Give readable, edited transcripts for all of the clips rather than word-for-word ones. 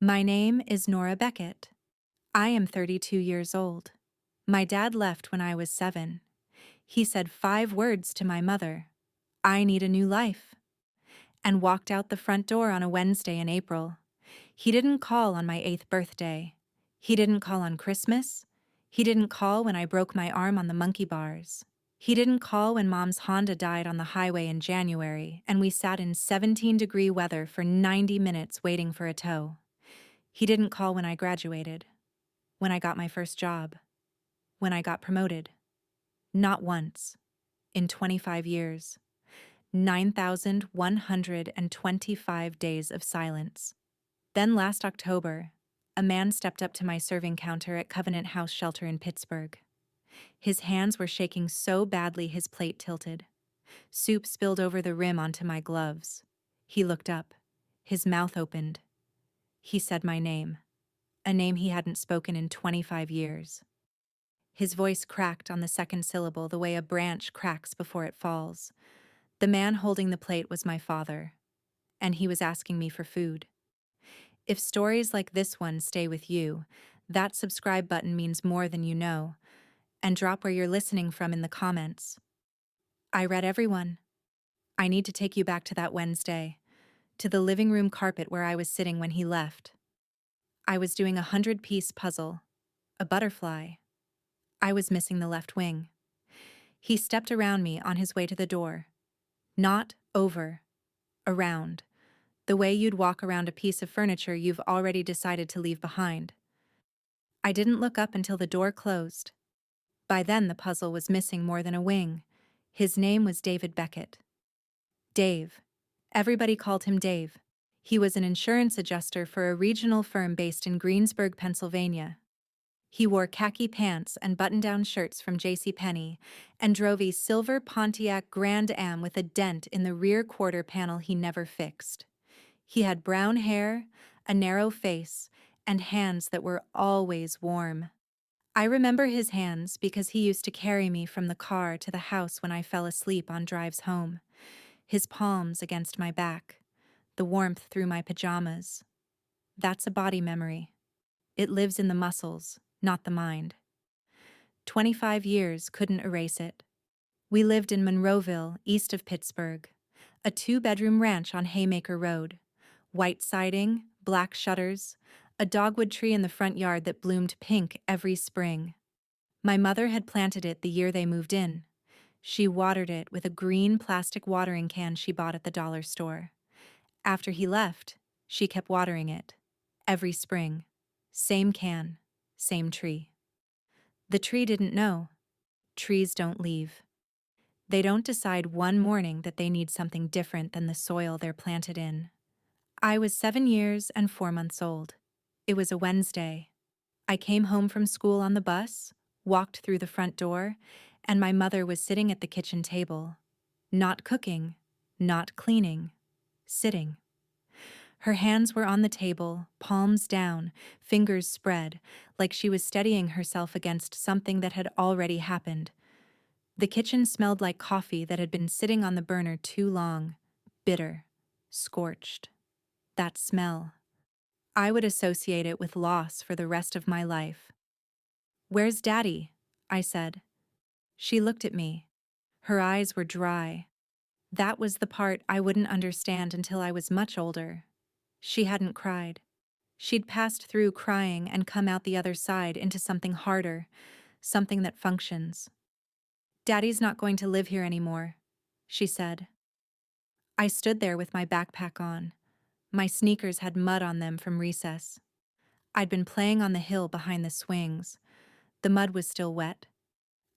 My name is Nora Beckett. I am 32 years old. My dad left when I was 7. He said 5 words to my mother: "I need a new life," and walked out the front door on a Wednesday in April. He didn't call on my 8th birthday. He didn't call on Christmas. He didn't call when I broke my arm on the monkey bars. He didn't call when Mom's Honda died on the highway in January and we sat in 17-degree weather for 90 minutes waiting for a tow. He didn't call when I graduated, when I got my first job, when I got promoted. Not once. In 25 years. 9,125 days of silence. Then last October, a man stepped up to my serving counter at Covenant House Shelter in Pittsburgh. His hands were shaking so badly his plate tilted. Soup spilled over the rim onto my gloves. He looked up. His mouth opened. He said my name, a name he hadn't spoken in 25 years. His voice cracked on the second syllable the way a branch cracks before it falls. The man holding the plate was my father, and he was asking me for food. If stories like this one stay with you, that subscribe button means more than you know, and drop where you're listening from in the comments. I read everyone. I need to take you back to that Wednesday, to the living room carpet where I was sitting when he left. I was doing a 100-piece puzzle, a butterfly. I was missing the left wing. He stepped around me on his way to the door. Not over, around, the way you'd walk around a piece of furniture you've already decided to leave behind. I didn't look up until the door closed. By then the puzzle was missing more than a wing. His name was David Beckett. Dave. Everybody called him Dave. He was an insurance adjuster for a regional firm based in Greensburg, Pennsylvania. He wore khaki pants and button-down shirts from JCPenney and drove a silver Pontiac Grand Am with a dent in the rear quarter panel he never fixed. He had brown hair, a narrow face, and hands that were always warm. I remember his hands because he used to carry me from the car to the house when I fell asleep on drives home. His palms against my back, the warmth through my pajamas. That's a body memory. It lives in the muscles, not the mind. 25 years couldn't erase it. We lived in Monroeville, east of Pittsburgh, a 2-bedroom ranch on Haymaker Road. White siding, black shutters, a dogwood tree in the front yard that bloomed pink every spring. My mother had planted it the year they moved in. She watered it with a green plastic watering can she bought at the dollar store. After he left, she kept watering it. Every spring. Same can, same tree. The tree didn't know. Trees don't leave. They don't decide one morning that they need something different than the soil they're planted in. I was 7 years and 4 months old. It was a Wednesday. I came home from school on the bus, walked through the front door, and my mother was sitting at the kitchen table. Not cooking, not cleaning, sitting. Her hands were on the table, palms down, fingers spread, like she was steadying herself against something that had already happened. The kitchen smelled like coffee that had been sitting on the burner too long, bitter, scorched. That smell. I would associate it with loss for the rest of my life. "Where's Daddy?" I said. She looked at me. Her eyes were dry. That was the part I wouldn't understand until I was much older. She hadn't cried. She'd passed through crying and come out the other side into something harder, something that functions. "Daddy's not going to live here anymore," she said. I stood there with my backpack on. My sneakers had mud on them from recess. I'd been playing on the hill behind the swings. The mud was still wet.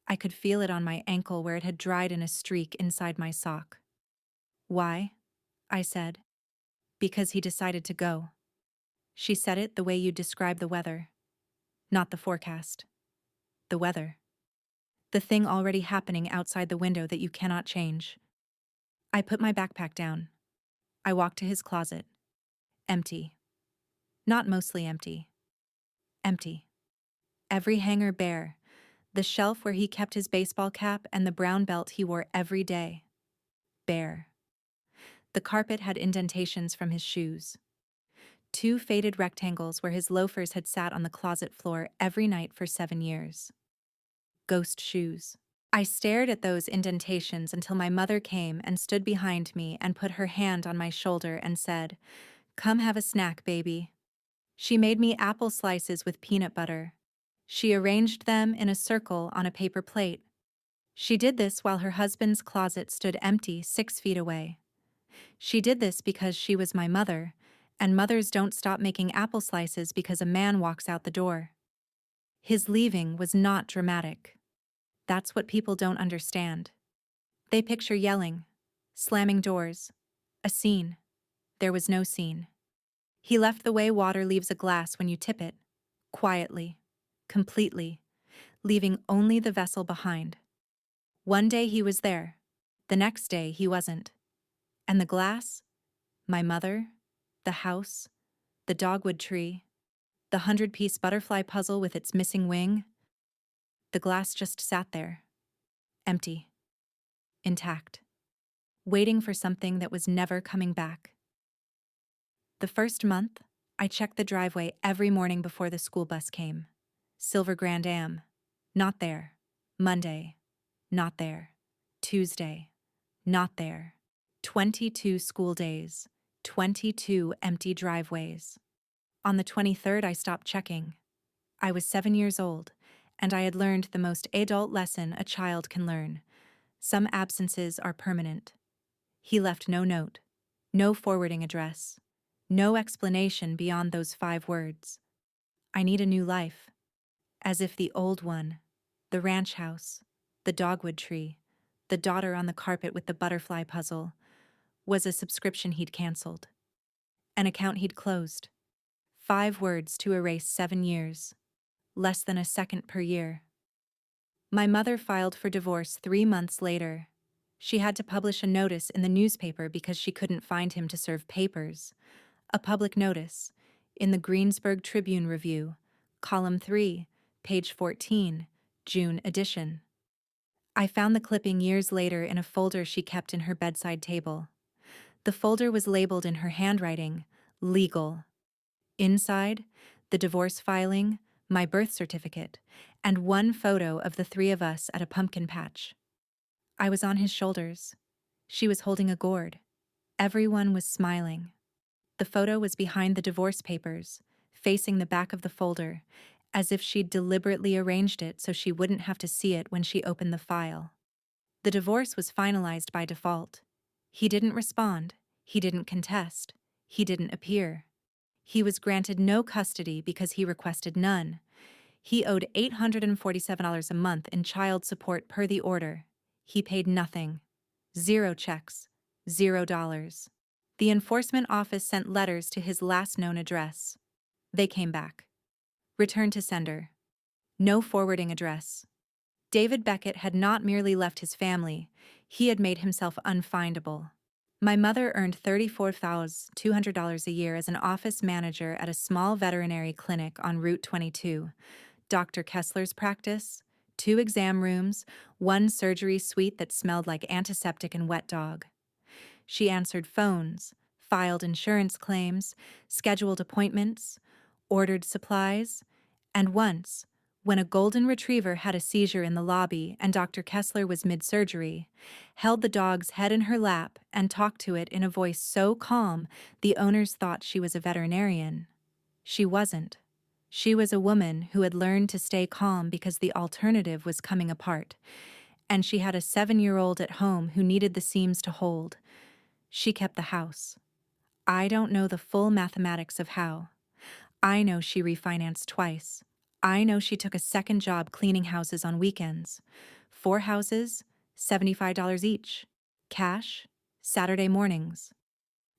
I could feel it on my ankle where it had dried in a streak inside my sock. "Why?" I said. "Because he decided to go." She said it the way you describe the weather. Not the forecast. The weather. The thing already happening outside the window that you cannot change. I put my backpack down. I walked to his closet. Empty. Not mostly empty. Empty. Every hanger bare. The shelf where he kept his baseball cap and the brown belt he wore every day. Bare. The carpet had indentations from his shoes. 2 faded rectangles where his loafers had sat on the closet floor every night for 7 years. Ghost shoes. I stared at those indentations until my mother came and stood behind me and put her hand on my shoulder and said, "Come have a snack, baby." She made me apple slices with peanut butter. She arranged them in a circle on a paper plate. She did this while her husband's closet stood empty 6 feet away. She did this because she was my mother, and mothers don't stop making apple slices because a man walks out the door. His leaving was not dramatic. That's what people don't understand. They picture yelling, slamming doors, a scene. There was no scene. He left the way water leaves a glass when you tip it, quietly, completely, leaving only the vessel behind. One day he was there, the next day he wasn't. And the glass, my mother, the house, the dogwood tree, the 100-piece butterfly puzzle with its missing wing, the glass just sat there, empty, intact, waiting for something that was never coming back. The first month, I checked the driveway every morning before the school bus came. Silver Grand Am, not there. Monday, not there. Tuesday, not there. 22 school days, 22 empty driveways. On the 23rd, I stopped checking. I was 7 years old, and I had learned the most adult lesson a child can learn. Some absences are permanent. He left no note, no forwarding address, no explanation beyond those 5 words. I need a new life. As if the old one, the ranch house, the dogwood tree, the daughter on the carpet with the butterfly puzzle, was a subscription he'd canceled. An account he'd closed. 5 words to erase 7 years. Less than a second per year. My mother filed for divorce 3 months later. She had to publish a notice in the newspaper because she couldn't find him to serve papers. A public notice, in the Greensburg Tribune Review, column 3, page 14, June edition. I found the clipping years later in a folder she kept in her bedside table. The folder was labeled in her handwriting, "Legal." Inside, the divorce filing, my birth certificate, and one photo of the 3 of us at a pumpkin patch. I was on his shoulders. She was holding a gourd. Everyone was smiling. The photo was behind the divorce papers, facing the back of the folder, as if she'd deliberately arranged it so she wouldn't have to see it when she opened the file. The divorce was finalized by default. He didn't respond. He didn't contest. He didn't appear. He was granted no custody because he requested none. He owed $847 a month in child support per the order. He paid nothing. 0 checks. $0. The enforcement office sent letters to his last known address. They came back. Return to sender. No forwarding address. David Beckett had not merely left his family, he had made himself unfindable. My mother earned $34,200 a year as an office manager at a small veterinary clinic on Route 22. Dr. Kessler's practice, 2 exam rooms, 1 surgery suite that smelled like antiseptic and wet dog. She answered phones, filed insurance claims, scheduled appointments, ordered supplies, and once, when a golden retriever had a seizure in the lobby and Dr. Kessler was mid-surgery, held the dog's head in her lap and talked to it in a voice so calm the owners thought she was a veterinarian. She wasn't. She was a woman who had learned to stay calm because the alternative was coming apart, and she had a 7-year-old at home who needed the seams to hold. She kept the house. I don't know the full mathematics of how. I know she refinanced twice. I know she took a second job cleaning houses on weekends. 4 houses, $75 each. Cash, Saturday mornings.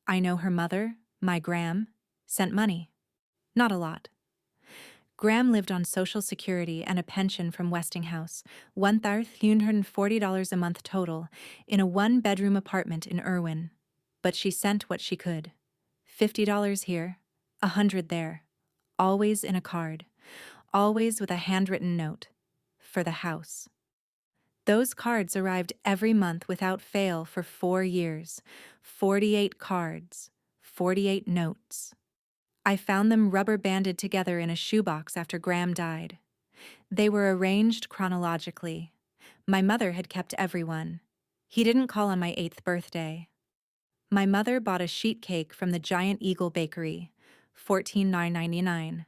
I know her mother, my Gram, sent money. Not a lot. Graham lived on Social Security and a pension from Westinghouse, $1,340 a month total, in a 1-bedroom apartment in Irwin. But she sent what she could. $50 here, $100 there, always in a card, always with a handwritten note, for the house. Those cards arrived every month without fail for 4 years, 48 cards, 48 notes. I found them rubber banded together in a shoebox after Graham died. They were arranged chronologically. My mother had kept everyone. He didn't call on my 8th birthday. My mother bought a sheet cake from the Giant Eagle Bakery, $14.99.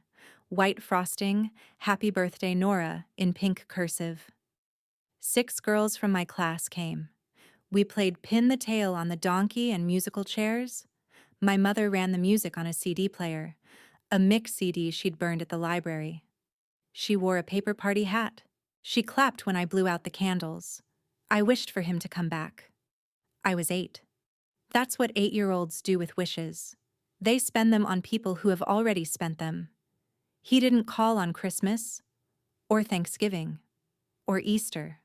White frosting, Happy Birthday Nora, in pink cursive. 6 girls from my class came. We played pin the tail on the donkey and musical chairs. My mother ran the music on a CD player, a mix CD she'd burned at the library. She wore a paper party hat. She clapped when I blew out the candles. I wished for him to come back. I was 8. That's what 8-year-olds do with wishes. They spend them on people who have already spent them. He didn't call on Christmas, or Thanksgiving, or Easter,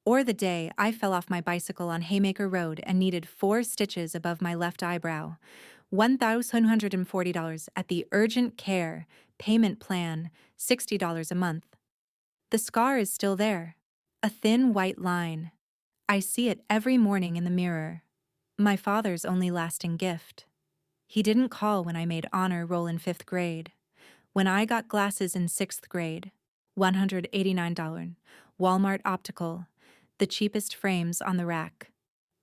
or the day I fell off my bicycle on Haymaker Road and needed 4 stitches above my left eyebrow, $1,140 at the urgent care payment plan, $60 a month. The scar is still there, a thin white line. I see it every morning in the mirror. My father's only lasting gift. He didn't call when I made honor roll in 5th grade. When I got glasses in 6th grade, $189, Walmart optical, the cheapest frames on the rack,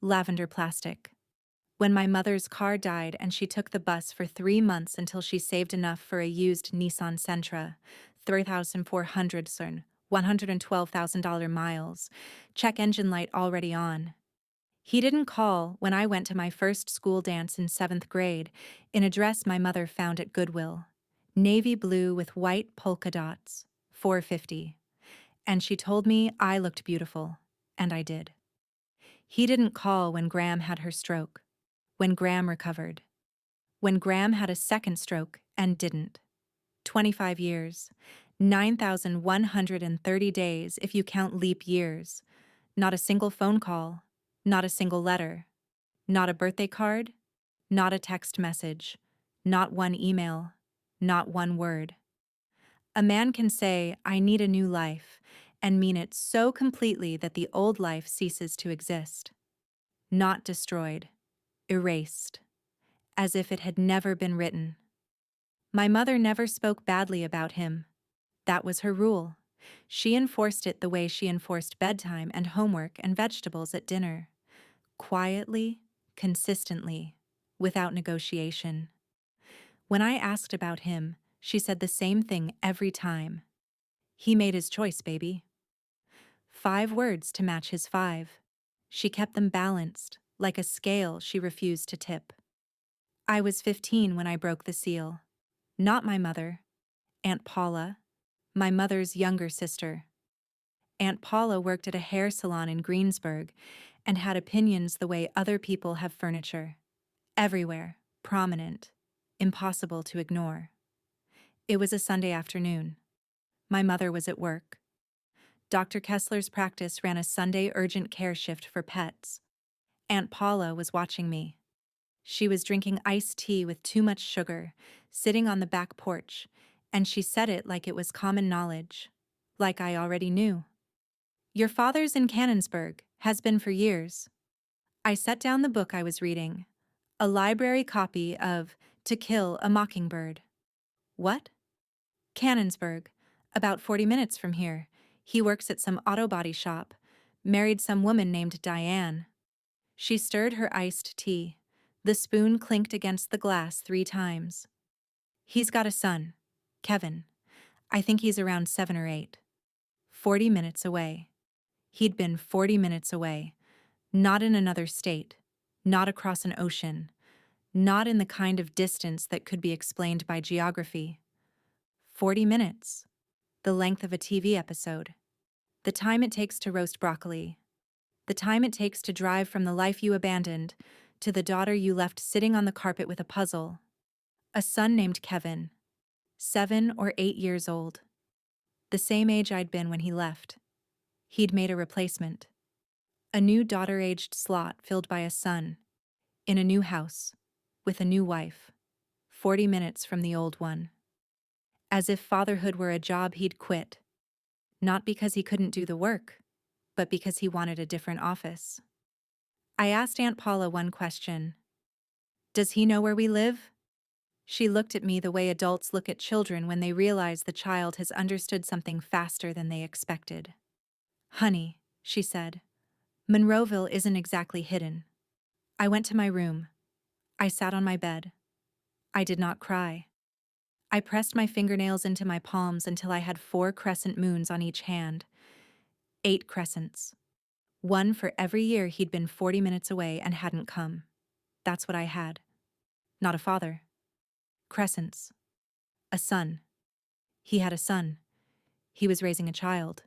lavender plastic. When my mother's car died and she took the bus for 3 months until she saved enough for a used Nissan Sentra, 3,400 CERN, $112,000 miles, check engine light already on. He didn't call when I went to my first school dance in 7th grade in a dress my mother found at Goodwill. Navy blue with white polka dots, $450. And she told me I looked beautiful, and I did. He didn't call when Graham had her stroke, when Graham recovered, when Graham had a second stroke and didn't. 25 years, 9,130 days if you count leap years. Not a single phone call, not a single letter, not a birthday card, not a text message, not one email, not one word. A man can say, "I need a new life," and mean it so completely that the old life ceases to exist. Not destroyed, erased, as if it had never been written. My mother never spoke badly about him. That was her rule. She enforced it the way she enforced bedtime and homework and vegetables at dinner. Quietly, consistently, without negotiation. When I asked about him, she said the same thing every time. He made his choice, baby. 5 words to match his 5. She kept them balanced, like a scale she refused to tip. I was 15 when I broke the seal. Not my mother. Aunt Paula, my mother's younger sister. Aunt Paula worked at a hair salon in Greensburg and had opinions the way other people have furniture. Everywhere, prominent, impossible to ignore. It was a Sunday afternoon. My mother was at work. Dr. Kessler's practice ran a Sunday urgent care shift for pets. Aunt Paula was watching me. She was drinking iced tea with too much sugar, sitting on the back porch, and she said it like it was common knowledge, like I already knew. "Your father's in Canonsburg, has been for years." I set down the book I was reading, a library copy of To Kill a Mockingbird. "What?" "Canonsburg, about 40 minutes from here. He works at some auto body shop, married some woman named Diane." She stirred her iced tea. The spoon clinked against the glass 3 times. "He's got a son, Kevin. I think he's around 7 or 8. 40 minutes away." He'd been 40 minutes away. Not in another state. Not across an ocean. Not in the kind of distance that could be explained by geography. 40 minutes. The length of a TV episode. The time it takes to roast broccoli. The time it takes to drive from the life you abandoned to the daughter you left sitting on the carpet with a puzzle. A son named Kevin. 7 or 8 years old. The same age I'd been when he left. He'd made a replacement. A new daughter-aged slot filled by a son. In a new house. With a new wife. 40 minutes from the old one. As if fatherhood were a job he'd quit. Not because he couldn't do the work, but because he wanted a different office. I asked Aunt Paula one question. "Does he know where we live?" She looked at me the way adults look at children when they realize the child has understood something faster than they expected. Honey, she said, Monroeville isn't exactly hidden. I went to my room. I sat on my bed. I did not cry. I pressed my fingernails into my palms until I had 4 crescent moons on each hand. 8 crescents. One for every year he'd been 40 minutes away and hadn't come. That's what I had. Not a father. Crescents. A son. He had a son. He was raising a child.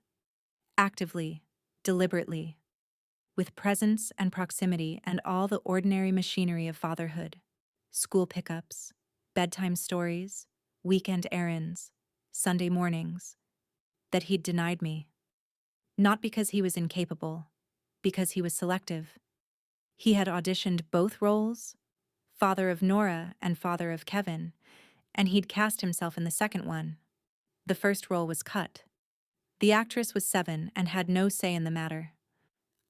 Actively, deliberately, with presence and proximity and all the ordinary machinery of fatherhood. School pickups, bedtime stories, weekend errands, Sunday mornings. That he'd denied me. Not because he was incapable, because he was selective. He had auditioned both roles, father of Nora and father of Kevin, and he'd cast himself in the second one. The first role was cut. The actress was 7 and had no say in the matter.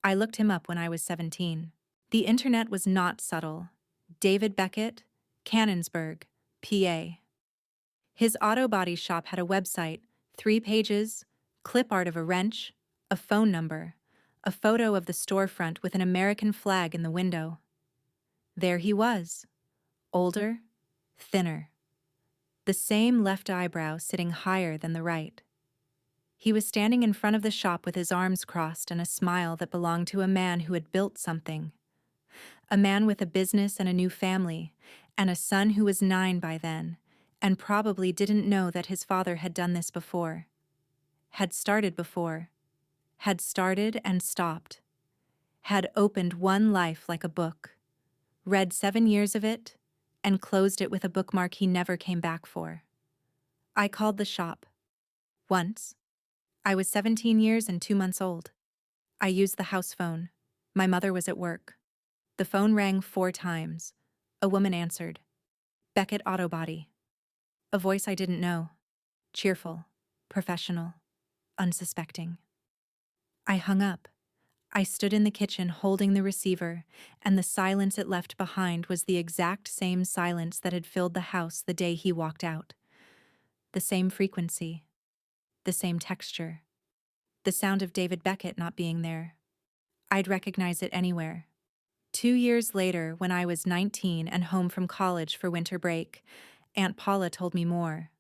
I looked him up when I was 17. The internet was not subtle. David Beckett, Canonsburg, PA. His auto body shop had a website, 3 pages, clip art of a wrench, a phone number, a photo of the storefront with an American flag in the window. There he was, older, thinner, the same left eyebrow sitting higher than the right. He was standing in front of the shop with his arms crossed and a smile that belonged to a man who had built something. A man with a business and a new family, and a son who was 9 by then, and probably didn't know that his father had done this before. Had started before. Had started and stopped. Had opened one life like a book. Read 7 years of it, and closed it with a bookmark he never came back for. I called the shop. Once. I was 17 years and 2 months old. I used the house phone. My mother was at work. The phone rang 4 times. A woman answered. Beckett Auto Body. A voice I didn't know. Cheerful, professional, unsuspecting. I hung up. I stood in the kitchen holding the receiver, and the silence it left behind was the exact same silence that had filled the house the day he walked out. The same frequency. The same texture. The sound of David Beckett not being there. I'd recognize it anywhere. 2 years later, when I was 19 and home from college for winter break, Aunt Paula told me more.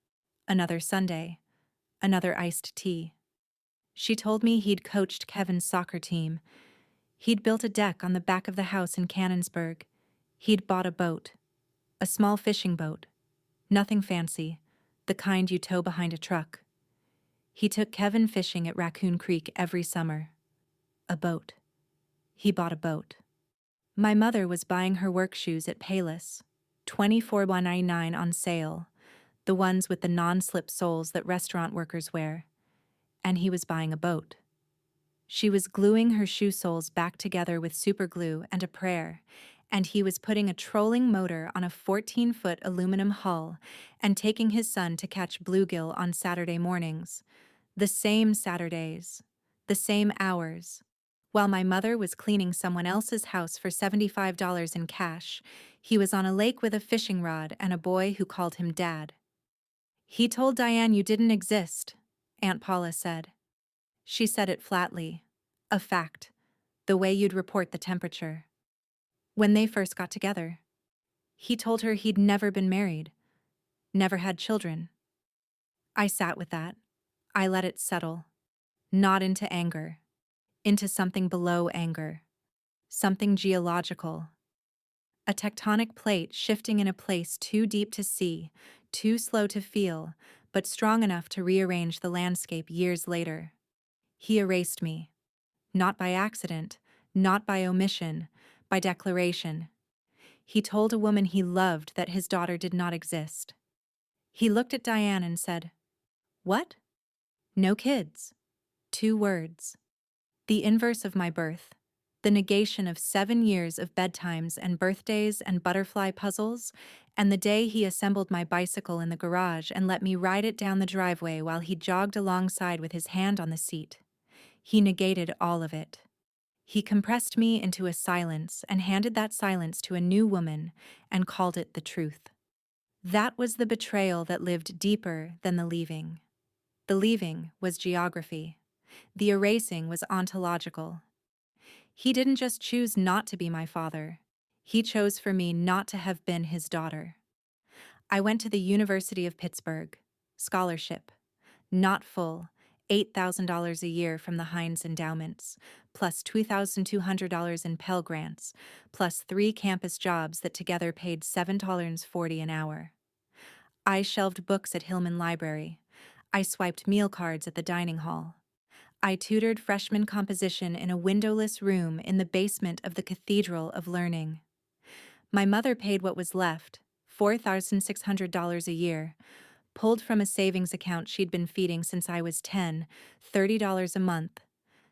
Another Sunday. Another iced tea. She told me he'd coached Kevin's soccer team. He'd built a deck on the back of the house in Canonsburg. He'd bought a boat. A small fishing boat. Nothing fancy. The kind you tow behind a truck. He took Kevin fishing at Raccoon Creek every summer. A boat. He bought a boat. My mother was buying her work shoes at Payless, $24.99 on sale, the ones with the non-slip soles that restaurant workers wear, and he was buying a boat. She was gluing her shoe soles back together with superglue and a prayer, and he was putting a trolling motor on a 14-foot aluminum hull and taking his son to catch bluegill on Saturday mornings, the same Saturdays, the same hours. While my mother was cleaning someone else's house for $75 in cash, he was on a lake with a fishing rod and a boy who called him Dad. He told Diane you didn't exist, Aunt Paula said. She said it flatly. A fact. The way you'd report the temperature. When they first got together. He told her he'd never been married. Never had children. I sat with that. I let it settle. Not into anger. Into something below anger. Something geological. A tectonic plate shifting in a place too deep to see, too slow to feel, but strong enough to rearrange the landscape years later. He erased me. Not by accident, not by omission, by declaration. He told a woman he loved that his daughter did not exist. He looked at Diane and said, "What?" "No kids." 2 words. The inverse of my birth. The negation of 7 years of bedtimes and birthdays and butterfly puzzles, and the day he assembled my bicycle in the garage and let me ride it down the driveway while he jogged alongside with his hand on the seat. He negated all of it. He compressed me into a silence and handed that silence to a new woman and called it the truth. That was the betrayal that lived deeper than the leaving. The leaving was geography. The erasing was ontological. He didn't just choose not to be my father. He chose for me not to have been his daughter. I went to the University of Pittsburgh. Scholarship. Not full. $8,000 a year from the Heinz endowments, plus $2,200 in Pell Grants, plus 3 campus jobs that together paid $7.40 an hour. I shelved books at Hillman Library. I swiped meal cards at the dining hall. I tutored freshman composition in a windowless room in the basement of the Cathedral of Learning. My mother paid what was left, $4,600 a year, pulled from a savings account she'd been feeding since I was 10, $30 a month,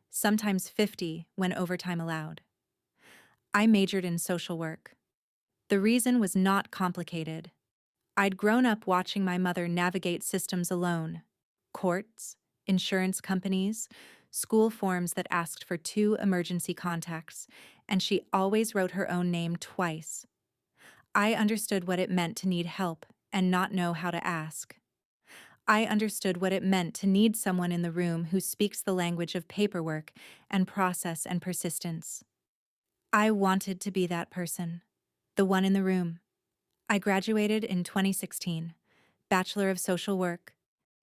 sometimes 50 when overtime allowed. I majored in social work. The reason was not complicated. I'd grown up watching my mother navigate systems alone: courts, insurance companies, school forms that asked for 2 emergency contacts, and she always wrote her own name twice. I understood what it meant to need help and not know how to ask. I understood what it meant to need someone in the room who speaks the language of paperwork and process and persistence. I wanted to be that person, the one in the room. I graduated in 2016, Bachelor of Social Work.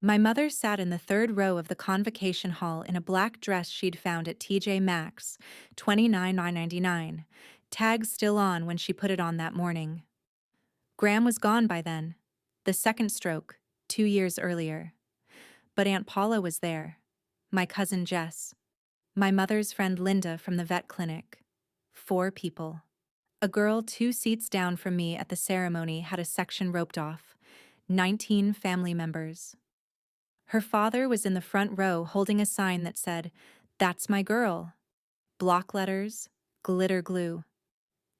My mother sat in the 3rd row of the convocation hall in a black dress she'd found at TJ Maxx, $29,999, tags still on when she put it on that morning. Graham was gone by then, the second stroke, 2 years earlier. But Aunt Paula was there, my cousin Jess, my mother's friend Linda from the vet clinic. 4 people. A girl 2 seats down from me at the ceremony had a section roped off. 19 family members. Her father was in the front row holding a sign that said, "That's my girl." Block letters, glitter glue.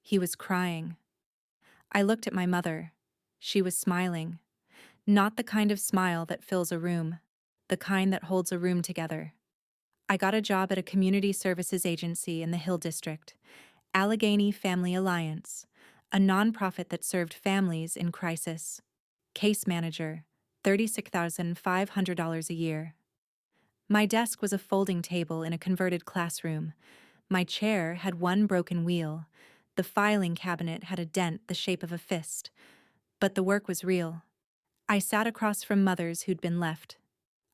He was crying. I looked at my mother. She was smiling. Not the kind of smile that fills a room, the kind that holds a room together. I got a job at a community services agency in the Hill District, Allegheny Family Alliance, a nonprofit that served families in crisis. Case manager, $36,500 a year. My desk was a folding table in a converted classroom. My chair had 1 broken wheel. The filing cabinet had a dent the shape of a fist. But the work was real. I sat across from mothers who'd been left.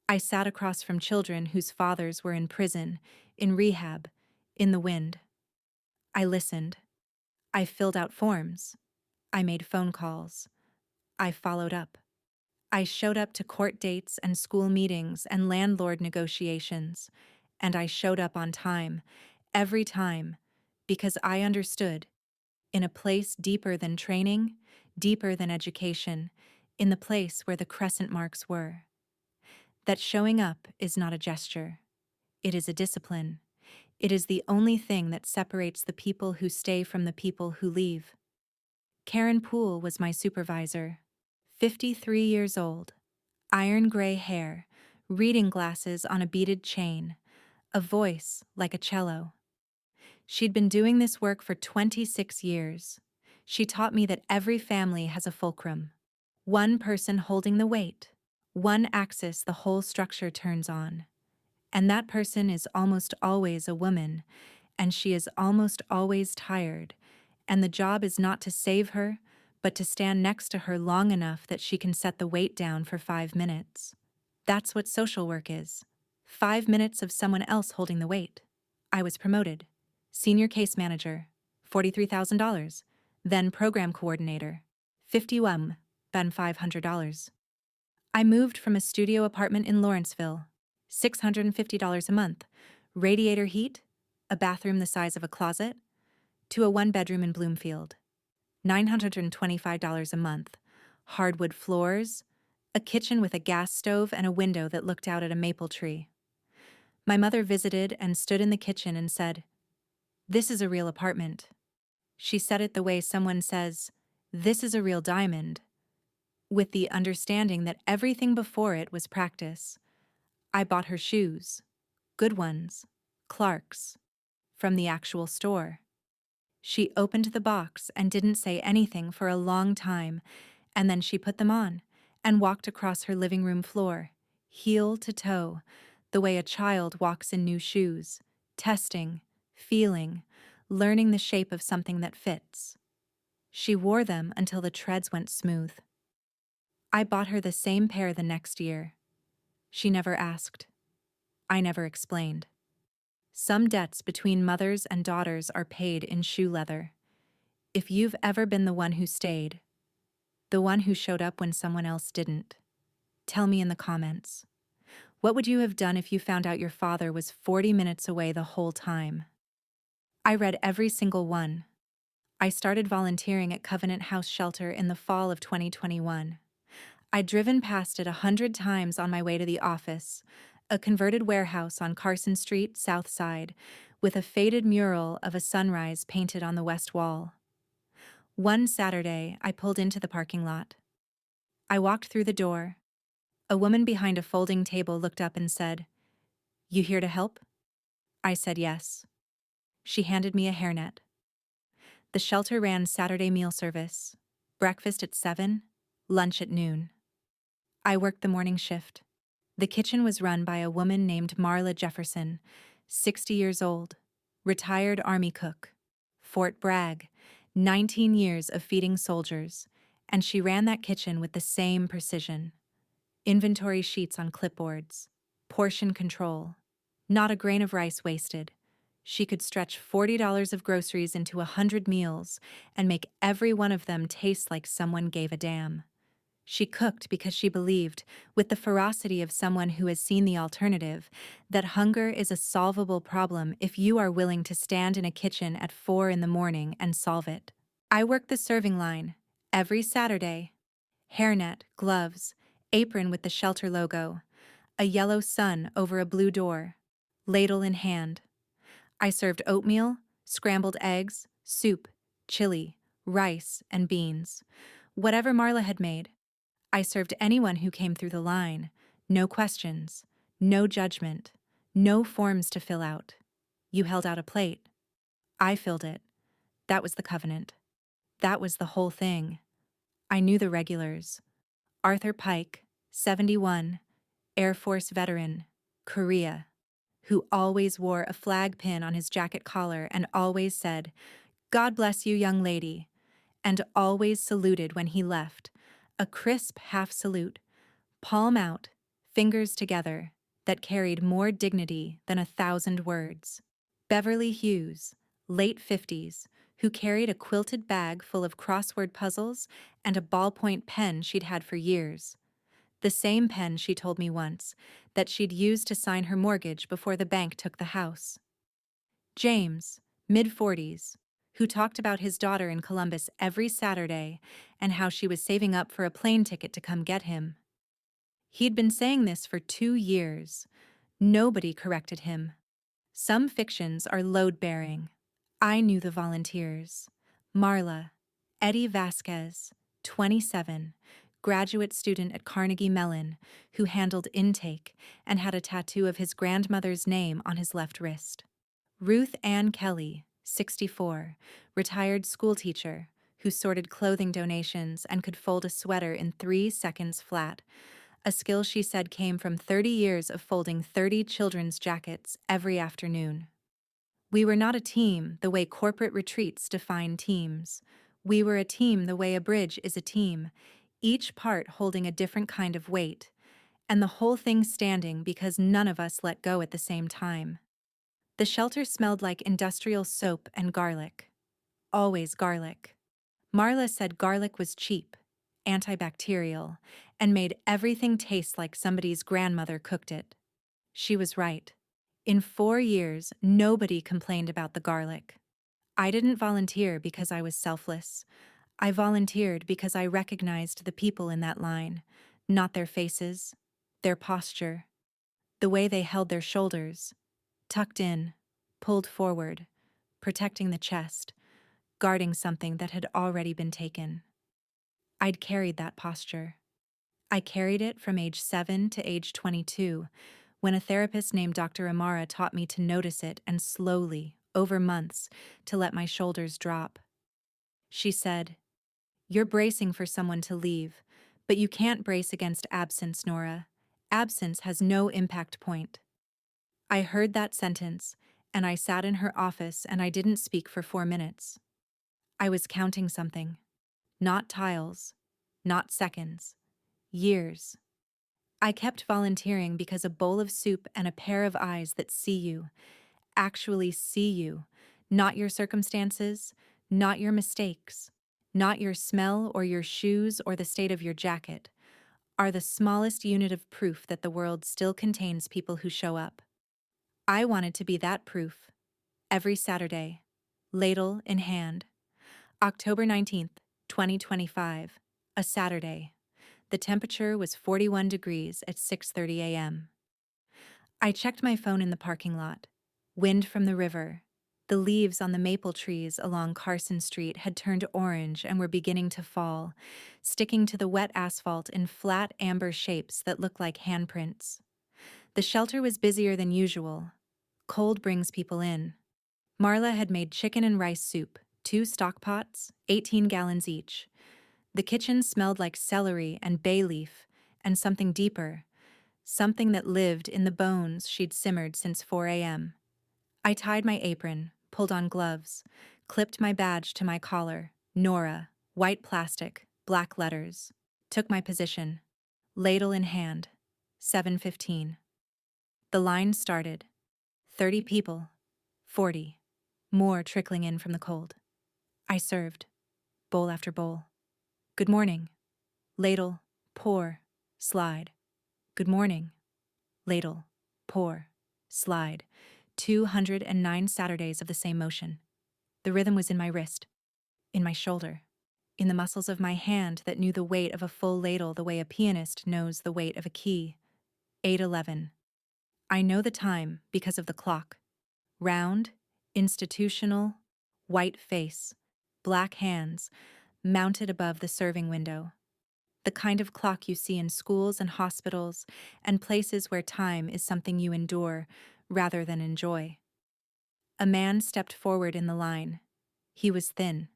I sat across from children whose fathers were in prison, in rehab, in the wind. I listened. I filled out forms. I made phone calls. I followed up. I showed up to court dates and school meetings and landlord negotiations, and I showed up on time, every time, because I understood, in a place deeper than training, deeper than education, in the place where the crescent marks were, that showing up is not a gesture. It is a discipline. It is the only thing that separates the people who stay from the people who leave. Karen Poole was my supervisor, 53 years old. Iron gray hair, reading glasses on a beaded chain, a voice like a cello. She'd been doing this work for 26 years. She taught me that every family has a fulcrum, one person holding the weight, one axis the whole structure turns on. And that person is almost always a woman, and she is almost always tired, and the job is not to save her, but to stand next to her long enough that she can set the weight down for 5 minutes. That's what social work is. 5 minutes of someone else holding the weight. I was promoted. Senior case manager, $43,000. Then program coordinator, 51, then $500. I moved from a studio apartment in Lawrenceville, $650 a month, radiator heat, a bathroom the size of a closet, to a 1-bedroom in Bloomfield, $925 a month, hardwood floors, a kitchen with a gas stove and a window that looked out at a maple tree. My mother visited and stood in the kitchen and said, "This is a real apartment." She said it the way someone says, "This is a real diamond," with the understanding that everything before it was practice. I bought her shoes, good ones, Clark's, from the actual store. She opened the box and didn't say anything for a long time, And then she put them on and walked across her living room floor, heel to toe, the way a child walks in new shoes, testing, feeling, learning the shape of something that fits. She wore them until the treads went smooth. I bought her the same pair the next year. She never asked. I never explained. Some debts between mothers and daughters are paid in shoe leather. If you've ever been the one who stayed, the one who showed up when someone else didn't, tell me in the comments. What would you have done if you found out your father was 40 minutes away the whole time? I read every single one. I started volunteering at Covenant House Shelter in the fall of 2021. I'd driven past it 100 times on my way to the office, a converted warehouse on Carson Street, South Side, with a faded mural of a sunrise painted on the west wall. One Saturday, I pulled into the parking lot. I walked through the door. A woman behind a folding table looked up and said, "You here to help?" I said yes. She handed me a hairnet. The shelter ran Saturday meal service, breakfast at 7, lunch at noon. I worked the morning shift. The kitchen was run by a woman named Marla Jefferson, 60 years old, retired Army cook, Fort Bragg, 19 years of feeding soldiers, and she ran that kitchen with the same precision. Inventory sheets on clipboards, portion control, not a grain of rice wasted. She could stretch $40 of groceries into 100 meals and make every one of them taste like someone gave a damn. She cooked because she believed, with the ferocity of someone who has seen the alternative, that hunger is a solvable problem if you are willing to stand in a kitchen at 4 in the morning and solve it. I worked the serving line every Saturday. Hairnet, gloves, apron with the shelter logo, a yellow sun over a blue door, ladle in hand. I served oatmeal, scrambled eggs, soup, chili, rice, and beans. Whatever Marla had made. I served anyone who came through the line. No questions, no judgment, no forms to fill out. You held out a plate. I filled it. That was the covenant. That was the whole thing. I knew the regulars. Arthur Pike, 71, Air Force veteran, Korea, who always wore a flag pin on his jacket collar and always said, "God bless you, young lady," and always saluted when he left, a crisp half salute, palm out, fingers together, that carried more dignity than 1,000 words. Beverly Hughes, late 50s, who carried a quilted bag full of crossword puzzles and a ballpoint pen she'd had for years. The same pen, she told me once, that she'd used to sign her mortgage before the bank took the house. James, mid-40s, who talked about his daughter in Columbus every Saturday and how she was saving up for a plane ticket to come get him. He'd been saying this for 2 years. Nobody corrected him. Some fictions are load-bearing. I knew the volunteers. Marla, Eddie Vasquez, 27, graduate student at Carnegie Mellon, who handled intake and had a tattoo of his grandmother's name on his left wrist. Ruth Ann Kelly, 64, retired schoolteacher, who sorted clothing donations and could fold a sweater in 3 seconds flat, a skill she said came from 30 years of folding 30 children's jackets every afternoon. We were not a team the way corporate retreats define teams. We were a team the way a bridge is a team, each part holding a different kind of weight, and the whole thing standing because none of us let go at the same time. The shelter smelled like industrial soap and garlic. Always garlic. Marla said garlic was cheap, antibacterial, and made everything taste like somebody's grandmother cooked it. She was right. In 4 years, nobody complained about the garlic. I didn't volunteer because I was selfless. I volunteered because I recognized the people in that line, not their faces, their posture, the way they held their shoulders, tucked in, pulled forward, protecting the chest, guarding something that had already been taken. I'd carried that posture. I carried it from age 7 to age 22, when a therapist named Dr. Amara taught me to notice it and slowly, over months, to let my shoulders drop. She said, You're bracing for someone to leave, but you can't brace against absence, Nora. Absence has no impact point. I heard that sentence, and I sat in her office and I didn't speak for 4 minutes. I was counting something. Not tiles, not seconds, years. I kept volunteering because a bowl of soup and a pair of eyes that see you, actually see you, not your circumstances, not your mistakes, not your smell or your shoes or the state of your jacket, are the smallest unit of proof that the world still contains people who show up. I wanted to be that proof, every Saturday, ladle in hand. October 19th, 2025, a Saturday. The temperature was 41 degrees at 6:30 a.m. I checked my phone in the parking lot. Wind from the river. The leaves on the maple trees along Carson Street had turned orange and were beginning to fall, sticking to the wet asphalt in flat amber shapes that looked like handprints. The shelter was busier than usual. Cold brings people in. Marla had made chicken and rice soup, 2 stock pots, 18 gallons each. The kitchen smelled like celery and bay leaf, and something deeper, something that lived in the bones she'd simmered since 4 a.m. I tied my apron, pulled on gloves, clipped my badge to my collar, Nora, white plastic, black letters, took my position, ladle in hand, 7:15. The line started. 30 people, 40, more trickling in from the cold. I served, bowl after bowl. Good morning. Ladle, pour, slide. Good morning. Ladle, pour, slide. 209 Saturdays of the same motion. The rhythm was in my wrist, in my shoulder, in the muscles of my hand that knew the weight of a full ladle the way a pianist knows the weight of a key. 8:11. I know the time because of the clock. Round, institutional, white face, black hands, mounted above the serving window. The kind of clock you see in schools and hospitals and places where time is something you endure rather than enjoy. A man stepped forward in the line. He was thin,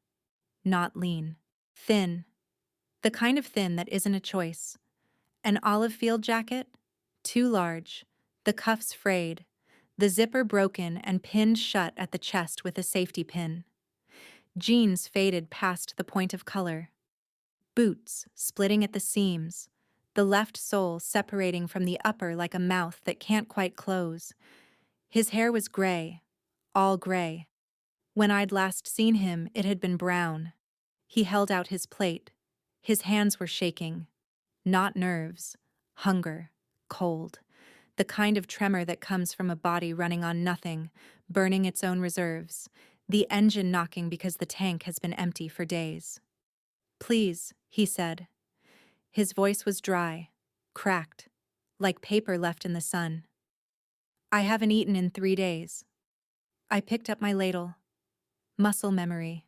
not lean. Thin. The kind of thin that isn't a choice. An olive field jacket? Too large. The cuffs frayed. The zipper broken and pinned shut at the chest with a safety pin. Jeans faded past the point of color. Boots splitting at the seams. The left sole separating from the upper like a mouth that can't quite close. His hair was gray. All gray. When I'd last seen him, it had been brown. He held out his plate. His hands were shaking. Not nerves. Hunger. Cold. The kind of tremor that comes from a body running on nothing, burning its own reserves. The engine knocking because the tank has been empty for days. Please, he said. His voice was dry, cracked, like paper left in the sun. I haven't eaten in 3 days. I picked up my ladle. Muscle memory.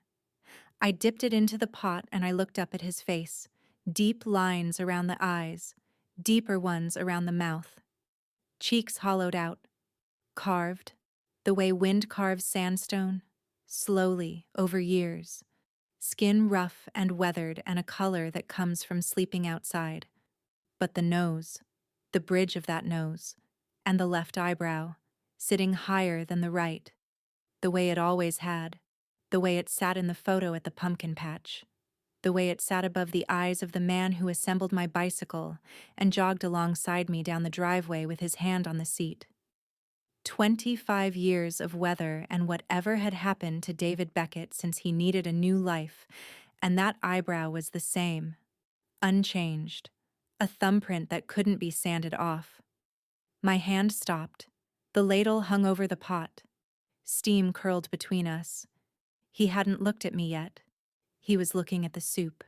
I dipped it into the pot and I looked up at his face. Deep lines around the eyes, deeper ones around the mouth. Cheeks hollowed out, carved, the way wind carves sandstone, slowly, over years. Skin rough and weathered and a color that comes from sleeping outside. But the nose, the bridge of that nose, and the left eyebrow, sitting higher than the right, the way it always had, the way it sat in the photo at the pumpkin patch, the way it sat above the eyes of the man who assembled my bicycle and jogged alongside me down the driveway with his hand on the seat. 25 years of weather and whatever had happened to David Beckett since he needed a new life, and that eyebrow was the same, unchanged, a thumbprint that couldn't be sanded off. My hand stopped. The ladle hung over the pot. Steam curled between us. He hadn't looked at me yet. He was looking at the soup.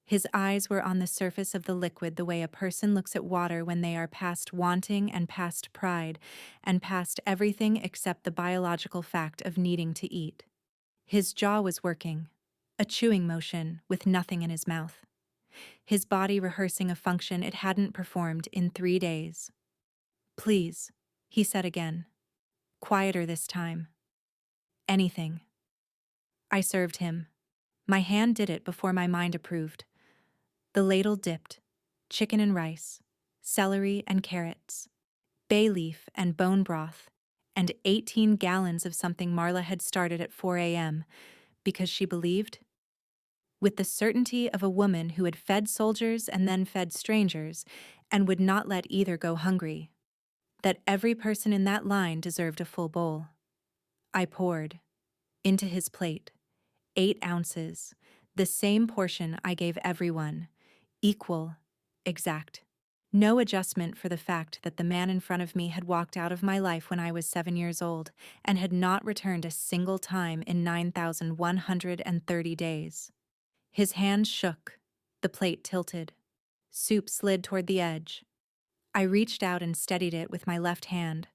His eyes were on the surface of the liquid the way a person looks at water when they are past wanting and past pride, and past everything except the biological fact of needing to eat. His jaw was working, a chewing motion with nothing in his mouth. His body rehearsing a function it hadn't performed in 3 days. Please, he said again. Quieter this time. Anything. I served him. My hand did it before my mind approved. The ladle dipped. Chicken and rice, celery and carrots, bay leaf and bone broth, and 18 gallons of something Marla had started at 4 a.m. because she believed, with the certainty of a woman who had fed soldiers and then fed strangers and would not let either go hungry, that every person in that line deserved a full bowl. I poured into his plate 8 ounces, the same portion I gave everyone, equal, exact. No adjustment for the fact that the man in front of me had walked out of my life when I was 7 years old and had not returned a single time in 9,130 days. His hand shook, the plate tilted. Soup slid toward the edge. I reached out and steadied it with my left hand,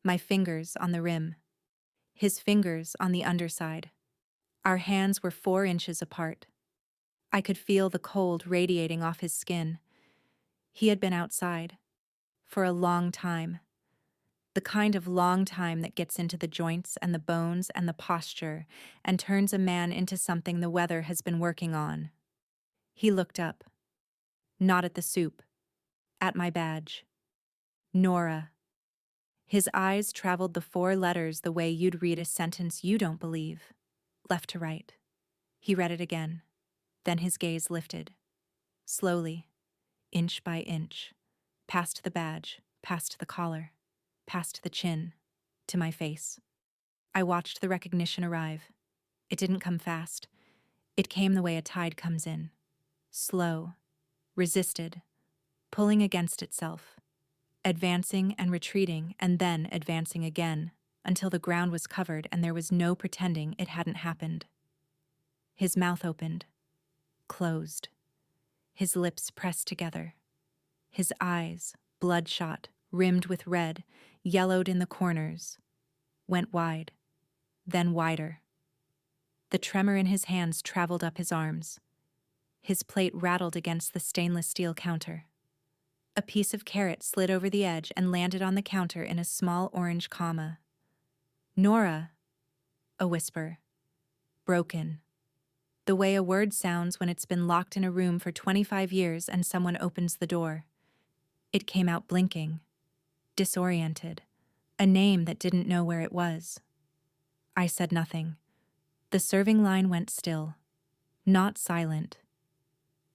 my fingers on the rim, his fingers on the underside. Our hands were 4 inches apart. I could feel the cold radiating off his skin. He had been outside. For a long time. The kind of long time that gets into the joints and the bones and the posture and turns a man into something the weather has been working on. He looked up. Not at the soup. At my badge. Nora. His eyes traveled the 4 letters the way you'd read a sentence you don't believe. Left to right. He read it again. Then his gaze lifted. Slowly. Inch by inch. Past the badge. Past the collar. Past the chin. To my face. I watched the recognition arrive. It didn't come fast. It came the way a tide comes in. Slow. Resisted. Pulling against itself. Advancing and retreating and then advancing again until the ground was covered and there was no pretending it hadn't happened. His mouth opened. Closed. His lips pressed together. His eyes, bloodshot, rimmed with red, yellowed in the corners, went wide, then wider. The tremor in his hands traveled up his arms. His plate rattled against the stainless steel counter. A piece of carrot slid over the edge and landed on the counter in a small orange comma. Nora, a whisper. Broken. The way a word sounds when it's been locked in a room for 25 years and someone opens the door. It came out blinking. Disoriented. A name that didn't know where it was. I said nothing. The serving line went still. Not silent.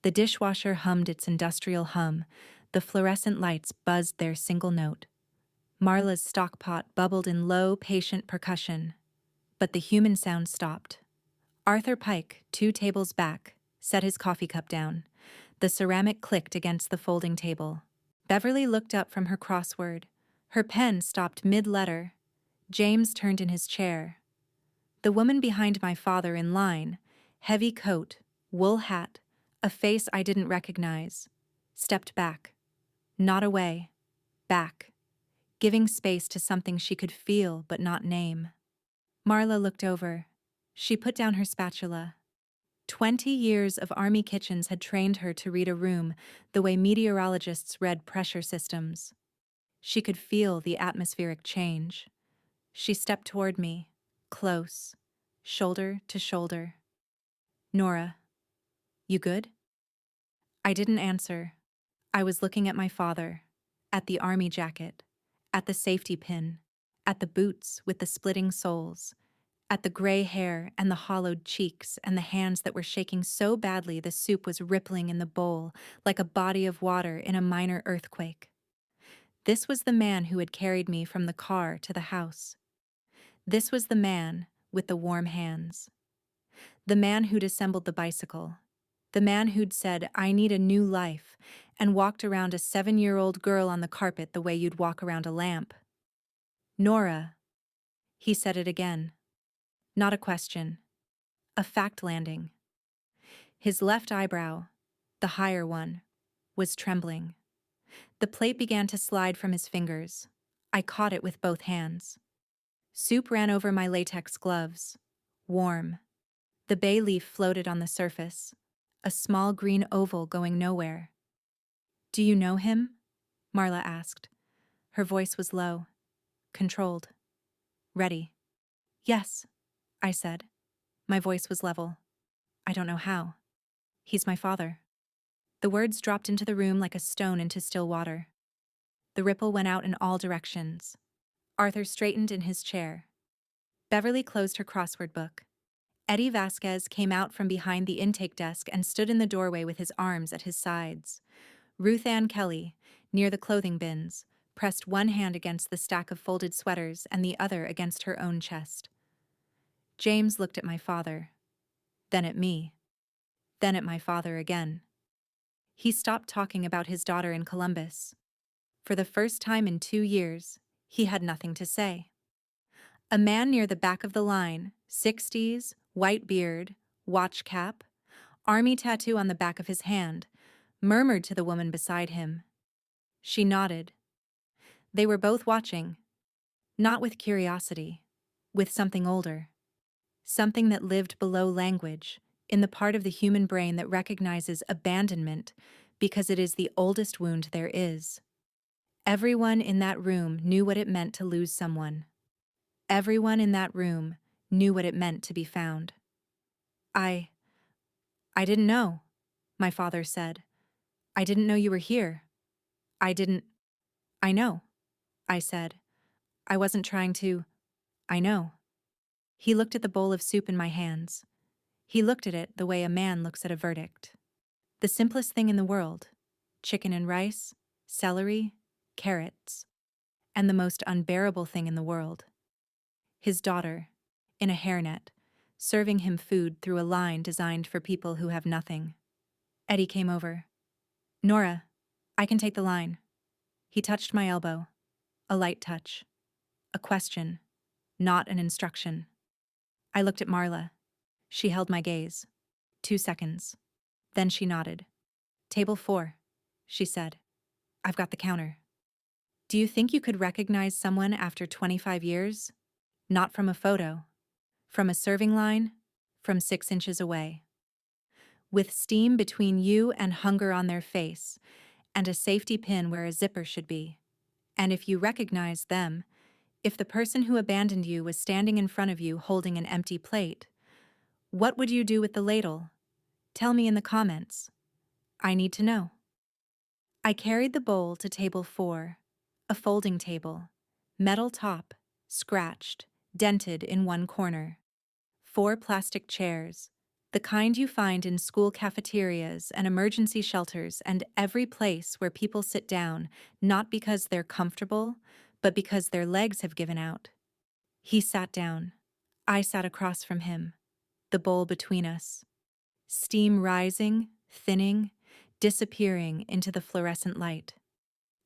The dishwasher hummed its industrial hum. The fluorescent lights buzzed their single note. Marla's stock pot bubbled in low, patient percussion. But the human sound stopped. Arthur Pike, 2 tables back, set his coffee cup down. The ceramic clicked against the folding table. Beverly looked up from her crossword. Her pen stopped mid-letter. James turned in his chair. The woman behind my father in line, heavy coat, wool hat, a face I didn't recognize, stepped back. Not away. Back. Giving space to something she could feel but not name. Marla looked over. She put down her spatula. 20 years of army kitchens had trained her to read a room the way meteorologists read pressure systems. She could feel the atmospheric change. She stepped toward me, close, shoulder to shoulder. Nora, you good? I didn't answer. I was looking at my father, at the army jacket, at the safety pin, at the boots with the splitting soles, at the gray hair and the hollowed cheeks and the hands that were shaking so badly the soup was rippling in the bowl like a body of water in a minor earthquake. This was the man who had carried me from the car to the house. This was the man with the warm hands. The man who'd assembled the bicycle. The man who'd said, "I need a new life," and walked around a 7-year-old girl on the carpet the way you'd walk around a lamp. Nora. He said it again. Not a question. A fact landing. His left eyebrow, the higher one, was trembling. The plate began to slide from his fingers. I caught it with both hands. Soup ran over my latex gloves. Warm. The bay leaf floated on the surface. A small green oval going nowhere. "Do you know him?" Marla asked. Her voice was low, controlled, ready. "Yes," I said. My voice was level. I don't know how. He's my father. The words dropped into the room like a stone into still water. The ripple went out in all directions. Arthur straightened in his chair. Beverly closed her crossword book. Eddie Vasquez came out from behind the intake desk and stood in the doorway with his arms at his sides. Ruth Ann Kelly, near the clothing bins, pressed one hand against the stack of folded sweaters and the other against her own chest. James looked at my father, then at me, then at my father again. He stopped talking about his daughter in Columbus. For the first time in 2 years, he had nothing to say. A man near the back of the line, 60s, white beard, watch cap, army tattoo on the back of his hand, murmured to the woman beside him. She nodded. They were both watching, not with curiosity, with something older. Something that lived below language, in the part of the human brain that recognizes abandonment because it is the oldest wound there is. Everyone in that room knew what it meant to lose someone. Everyone in that room knew what it meant to be found. I didn't know, my father said. I didn't know you were here. I know, I said. I wasn't trying to. I know. He looked at the bowl of soup in my hands. He looked at it the way a man looks at a verdict. The simplest thing in the world: chicken and rice, celery, carrots. And the most unbearable thing in the world: his daughter, in a hairnet, serving him food through a line designed for people who have nothing. Eddie came over. Nora, I can take the line. He touched my elbow. A light touch. A question, not an instruction. I looked at Marla. She held my gaze. 2 seconds. Then she nodded. Table 4, she said. I've got the counter. Do you think you could recognize someone after 25 years? Not from a photo. From a serving line? From 6 inches away. With steam between you and hunger on their face, and a safety pin where a zipper should be. And if you recognized them, if the person who abandoned you was standing in front of you holding an empty plate, what would you do with the ladle? Tell me in the comments. I need to know. I carried the bowl to table 4, a folding table, metal top, scratched, dented in one corner. 4 plastic chairs, the kind you find in school cafeterias and emergency shelters and every place where people sit down, not because they're comfortable, but because their legs have given out. He sat down. I sat across from him, the bowl between us. Steam rising, thinning, disappearing into the fluorescent light.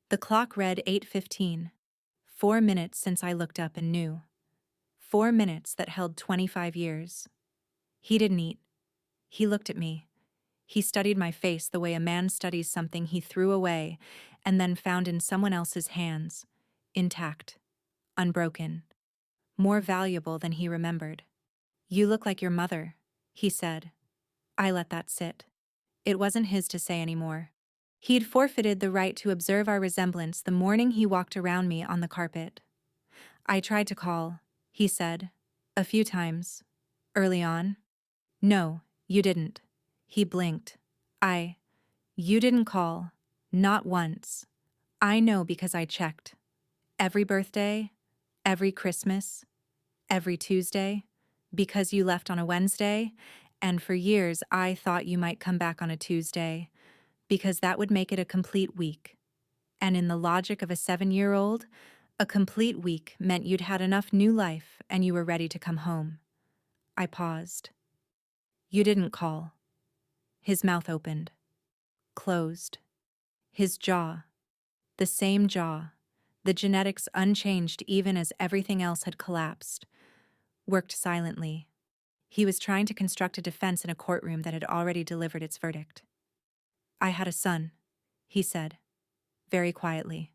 The clock read 8:15. 4 minutes since I looked up and knew. 4 minutes that held 25 years. He didn't eat. He looked at me. He studied my face the way a man studies something he threw away and then found in someone else's hands, intact, unbroken, more valuable than he remembered. You look like your mother, he said. I let that sit. It wasn't his to say anymore. He'd forfeited the right to observe our resemblance the morning he walked around me on the carpet. I tried to call, he said, a few times. Early on. No, you didn't. He blinked. You didn't call. Not once. I know because I checked. Every birthday, every Christmas, every Tuesday, because you left on a Wednesday, and for years I thought you might come back on a Tuesday, because that would make it a complete week. And in the logic of a 7-year-old, a complete week meant you'd had enough new life and you were ready to come home. I paused. You didn't call. His mouth opened. Closed. His jaw. The same jaw. The genetics unchanged even as everything else had collapsed. Worked silently. He was trying to construct a defense in a courtroom that had already delivered its verdict. I had a son, he said, very quietly.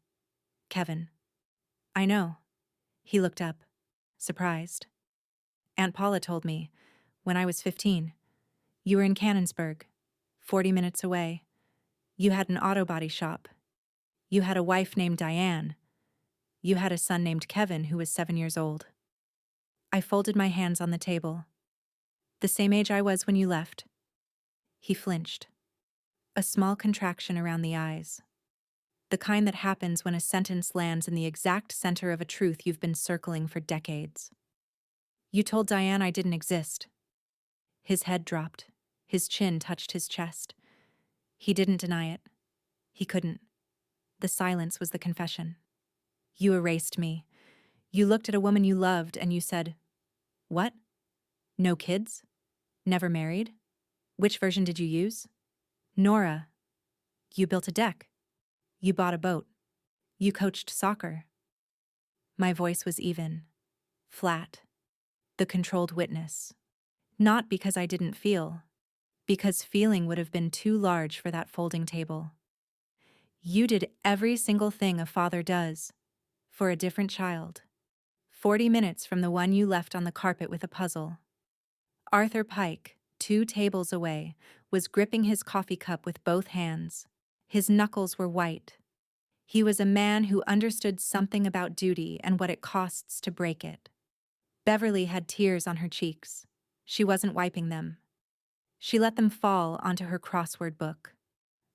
Kevin. I know. He looked up, surprised. Aunt Paula told me, when I was 15, you were in Canonsburg, 40 minutes away. You had an auto body shop. You had a wife named Diane. You had a son named Kevin who was 7 years old. I folded my hands on the table. The same age I was when you left, He flinched. A small contraction around the eyes. The kind that happens when a sentence lands in the exact center of a truth you've been circling for decades. You told Diane I didn't exist. His head dropped. His chin touched his chest. He didn't deny it. He couldn't. The silence was the confession. You erased me. You looked at a woman you loved and you said, "What? No kids? Never married? Which version did you use?" "Nora. You built a deck. You bought a boat. You coached soccer." My voice was even, flat, the controlled witness. Not because I didn't feel, because feeling would have been too large for that folding table. You did every single thing a father does, for a different child. 40 minutes from the one you left on the carpet with a puzzle. Arthur Pike, 2 tables away, was gripping his coffee cup with both hands. His knuckles were white. He was a man who understood something about duty and what it costs to break it. Beverly had tears on her cheeks. She wasn't wiping them. She let them fall onto her crossword book.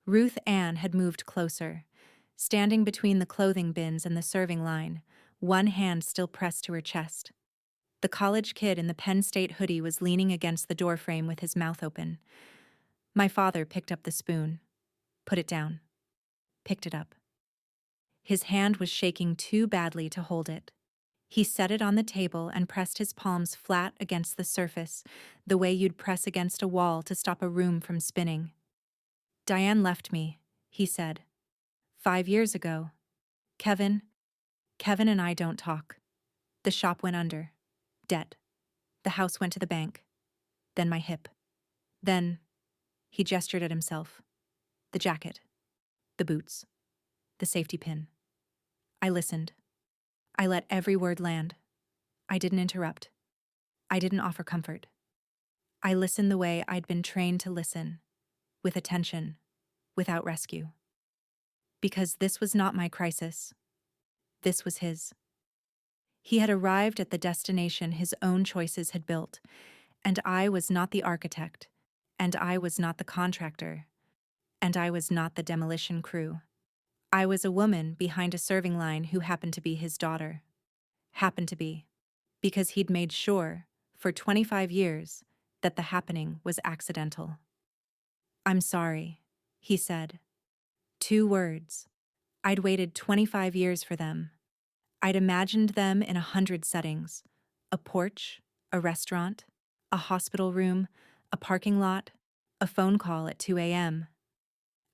Ruth Ann had moved closer, standing between the clothing bins and the serving line, one hand still pressed to her chest. The college kid in the Penn State hoodie was leaning against the doorframe with his mouth open. My father picked up the spoon, put it down, picked it up. His hand was shaking too badly to hold it. He set it on the table and pressed his palms flat against the surface, the way you'd press against a wall to stop a room from spinning. "Diane left me," he said. 5 years ago. Kevin and I don't talk. The shop went under. Debt. The house went to the bank. Then my hip. Then," he gestured at himself, "the jacket. The boots. The safety pin." I listened. I let every word land. I didn't interrupt. I didn't offer comfort. I listened the way I'd been trained to listen, with attention, without rescue. Because this was not my crisis. This was his. He had arrived at the destination his own choices had built, and I was not the architect, and I was not the contractor, and I was not the demolition crew. I was a woman behind a serving line who happened to be his daughter. Happened to be. Because he'd made sure, for 25 years, that the happening was accidental. "I'm sorry," he said. 2 words. I'd waited 25 years for them. I'd imagined them in 100 settings. A porch, a restaurant, a hospital room, a parking lot, a phone call at 2 a.m.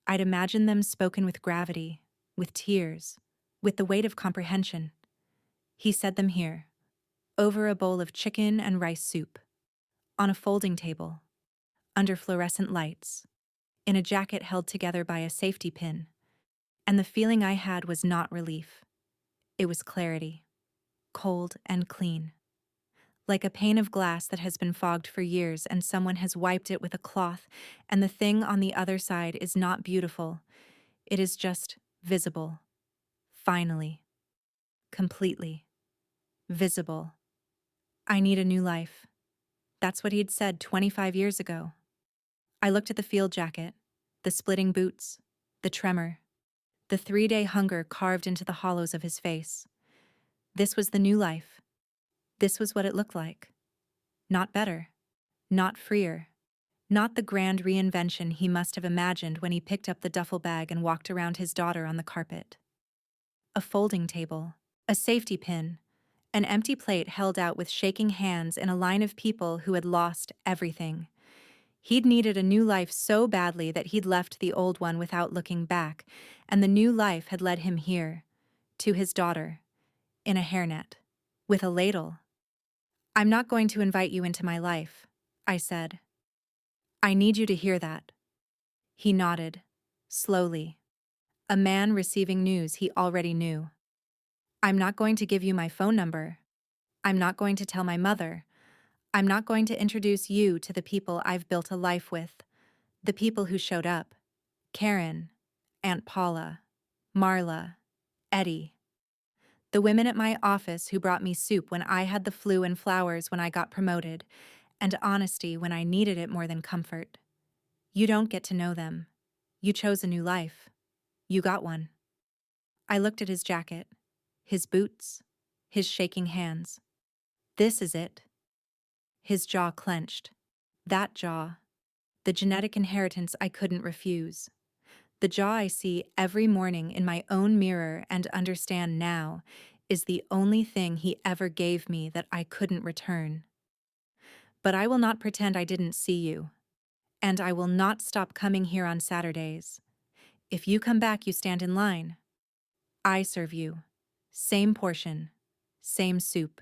I'd imagined them spoken with gravity, with tears, with the weight of comprehension. He said them here, over a bowl of chicken and rice soup, on a folding table, under fluorescent lights, in a jacket held together by a safety pin. And the feeling I had was not relief. It was clarity, cold and clean. Like a pane of glass that has been fogged for years and someone has wiped it with a cloth, and the thing on the other side is not beautiful. It is just visible. Finally. Completely. Visible. I need a new life. That's what he'd said 25 years ago. I looked at the field jacket, the splitting boots, the tremor, the 3-day hunger carved into the hollows of his face. This was the new life. This was what it looked like. Not better. Not freer. Not the grand reinvention he must have imagined when he picked up the duffel bag and walked around his daughter on the carpet. A folding table, a safety pin, an empty plate held out with shaking hands in a line of people who had lost everything. He'd needed a new life so badly that he'd left the old one without looking back, and the new life had led him here, to his daughter, in a hairnet, with a ladle. "I'm not going to invite you into my life," I said. "I need you to hear that." He nodded, slowly, a man receiving news he already knew. "I'm not going to give you my phone number. I'm not going to tell my mother. I'm not going to introduce you to the people I've built a life with, the people who showed up. Karen, Aunt Paula, Marla, Eddie. The women at my office who brought me soup when I had the flu and flowers when I got promoted, and honesty when I needed it more than comfort. You don't get to know them. You chose a new life. You got one. I looked at his jacket, his boots, his shaking hands. This is it. His jaw clenched. That jaw. The genetic inheritance I couldn't refuse. The jaw I see every morning in my own mirror and understand now is the only thing he ever gave me that I couldn't return. But I will not pretend I didn't see you. And I will not stop coming here on Saturdays. If you come back, you stand in line. I serve you. Same portion. Same soup.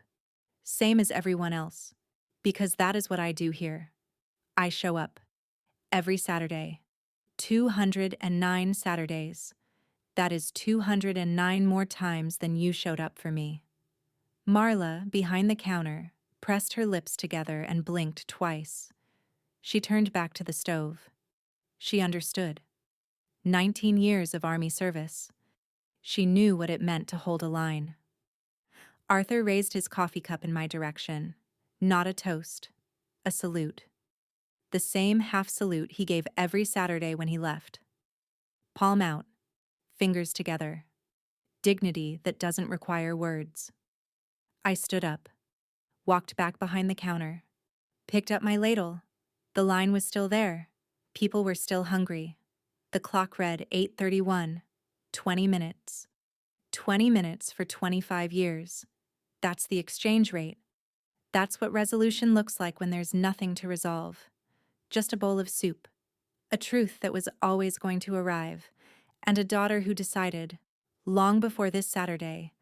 Same as everyone else. Because that is what I do here. I show up. Every Saturday. 209 Saturdays. That is 209 more times than you showed up for me. Marla, behind the counter, pressed her lips together and blinked twice. She turned back to the stove. She understood. 19 years of army service. She knew what it meant to hold a line. Arthur raised his coffee cup in my direction. Not a toast. A salute. The same half salute he gave every Saturday when he left. Palm out. Fingers together. Dignity that doesn't require words. I stood up. Walked back behind the counter. Picked up my ladle. The line was still there. People were still hungry. The clock read 8:31. 20 minutes. 20 minutes for 25 years. That's the exchange rate. That's what resolution looks like when there's nothing to resolve. Just a bowl of soup. A truth that was always going to arrive. And a daughter who decided, long before this Saturday,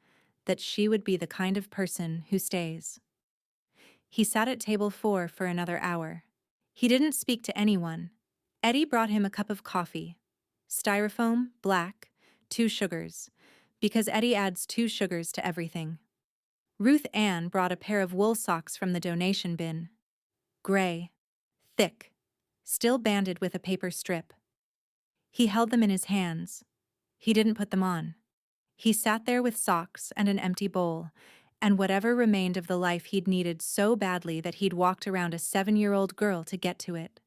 that she would be the kind of person who stays. He sat at table 4 for another hour. He didn't speak to anyone. Eddie brought him a cup of coffee. Styrofoam, black, 2 sugars, because Eddie adds 2 sugars to everything. Ruth Ann brought a pair of wool socks from the donation bin. Gray, thick, still banded with a paper strip. He held them in his hands. He didn't put them on. He sat there with socks and an empty bowl, and whatever remained of the life he'd needed so badly that he'd walked around a 7-year-old girl to get to it.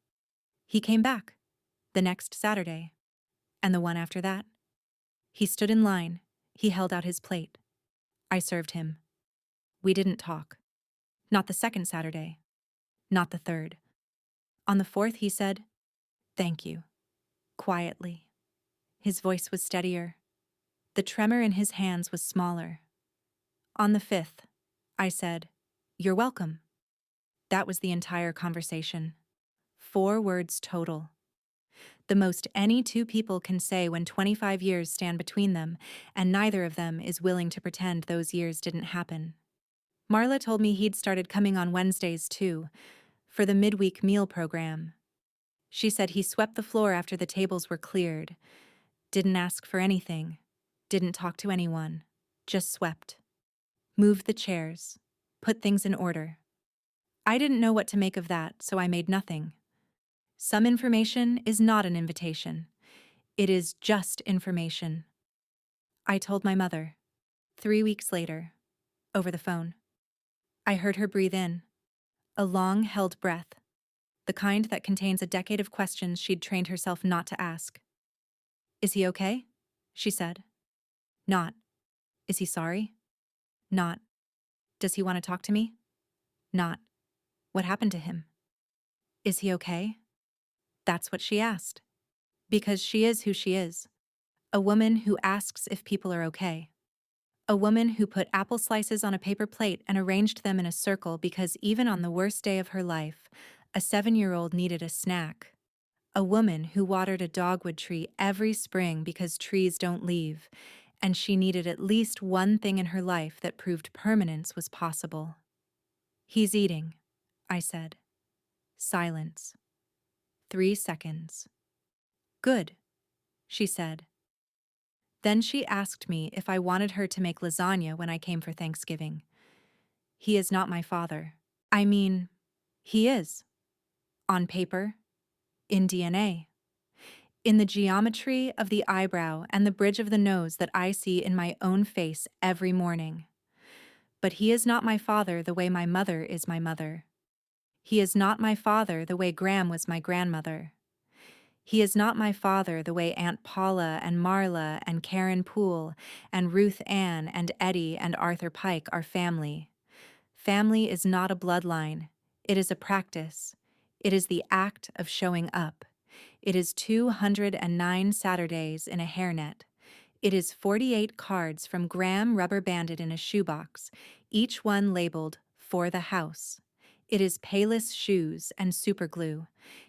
He came back, the next Saturday, and the one after that. He stood in line. He held out his plate. I served him. We didn't talk. Not the second Saturday. Not the third. On the fourth, he said, "Thank you," quietly. His voice was steadier. The tremor in his hands was smaller. On the fifth, I said, "You're welcome." That was the entire conversation. 4 words total. The most any 2 people can say when 25 years stand between them, and neither of them is willing to pretend those years didn't happen. Marla told me he'd started coming on Wednesdays too, for the midweek meal program. She said he swept the floor after the tables were cleared, didn't ask for anything, didn't talk to anyone, just swept. Moved the chairs, put things in order. I didn't know what to make of that, so I made nothing. Some information is not an invitation. It is just information. I told my mother. 3 weeks later, over the phone. I heard her breathe in. A long-held breath. The kind that contains a decade of questions she'd trained herself not to ask. "Is he okay?" she said. "Not." "Is he sorry?" "Not." "Does he want to talk to me?" "Not." "What happened to him?" "Is he okay?" That's what she asked. Because she is who she is. A woman who asks if people are okay. A woman who put apple slices on a paper plate and arranged them in a circle because even on the worst day of her life, a 7-year-old needed a snack. A woman who watered a dogwood tree every spring because trees don't leave, and she needed at least one thing in her life that proved permanence was possible. "He's eating," I said. Silence. 3 seconds. "Good," she said. Then she asked me if I wanted her to make lasagna when I came for Thanksgiving. He is not my father. I mean, he is. On paper, in DNA. In the geometry of the eyebrow and the bridge of the nose that I see in my own face every morning. But he is not my father the way my mother is my mother. He is not my father the way Graham was my grandmother. He is not my father the way Aunt Paula and Marla and Karen Poole and Ruth Ann and Eddie and Arthur Pike are family. Family is not a bloodline. It is a practice. It is the act of showing up. It is 209 Saturdays in a hairnet. It is 48 cards from Graham rubber banded in a shoebox, each one labeled "For the House." It is Payless shoes and superglue.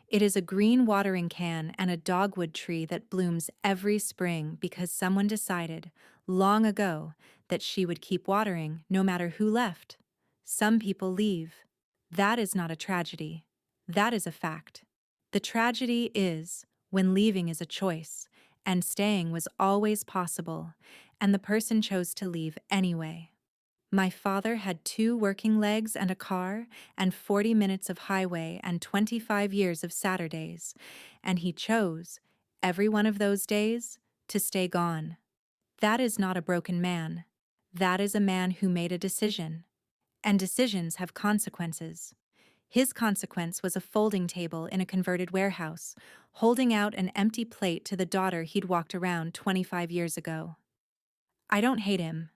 It is a green watering can and a dogwood tree that blooms every spring because someone decided, long ago, that she would keep watering no matter who left. Some people leave. That is not a tragedy. That is a fact. The tragedy is when leaving is a choice, and staying was always possible, and the person chose to leave anyway. My father had 2 working legs and a car, and 40 minutes of highway and 25 years of Saturdays, and he chose, every one of those days, to stay gone. That is not a broken man. That is a man who made a decision. And decisions have consequences. His consequence was a folding table in a converted warehouse, holding out an empty plate to the daughter he'd walked around 25 years ago. I don't hate him.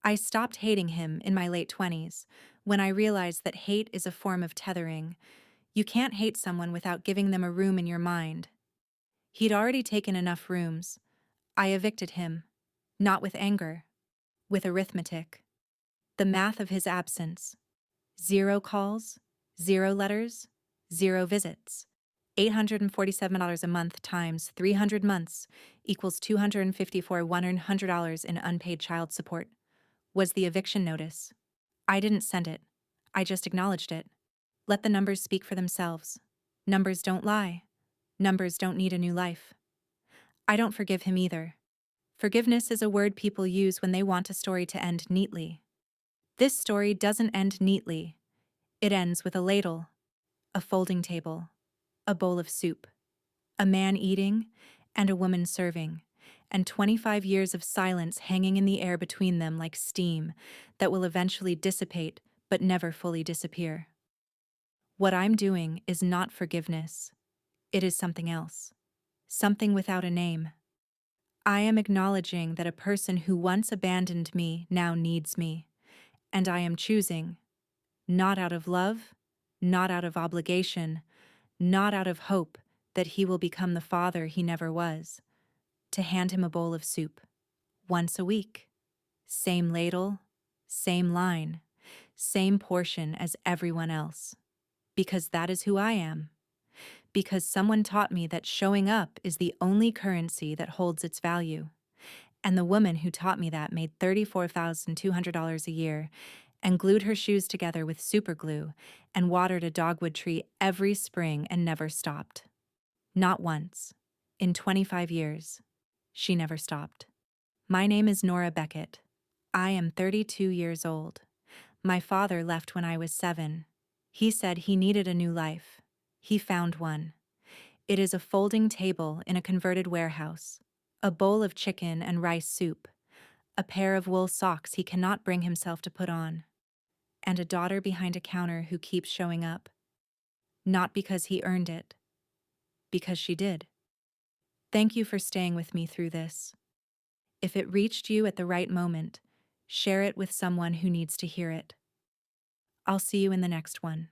I stopped hating him in my late 20s, when I realized that hate is a form of tethering. You can't hate someone without giving them a room in your mind. He'd already taken enough rooms. I evicted him. Not with anger. With arithmetic. The math of his absence. 0 calls, 0 letters, 0 visits. $847 a month times 300 months equals $254,100 in unpaid child support, was the eviction notice. I didn't send it. I just acknowledged it. Let the numbers speak for themselves. Numbers don't lie. Numbers don't need a new life. I don't forgive him either. Forgiveness is a word people use when they want a story to end neatly. This story doesn't end neatly. It ends with a ladle, a folding table, a bowl of soup, a man eating, and a woman serving, and 25 years of silence hanging in the air between them like steam that will eventually dissipate but never fully disappear. What I'm doing is not forgiveness. It is something else. Something without a name. I am acknowledging that a person who once abandoned me now needs me, and I am choosing, not out of love, not out of obligation, not out of hope that he will become the father he never was, to hand him a bowl of soup, once a week. Same ladle, same line, same portion as everyone else. Because that is who I am. Because someone taught me that showing up is the only currency that holds its value. And the woman who taught me that made $34,200 a year and glued her shoes together with superglue and watered a dogwood tree every spring and never stopped. Not once. In 25 years. She never stopped. My name is Nora Beckett. I am 32 years old. My father left when I was 7. He said he needed a new life. He found one. It is a folding table in a converted warehouse, a bowl of chicken and rice soup, a pair of wool socks he cannot bring himself to put on, and a daughter behind a counter who keeps showing up. Not because he earned it, because she did. Thank you for staying with me through this. If it reached you at the right moment, share it with someone who needs to hear it. I'll see you in the next one.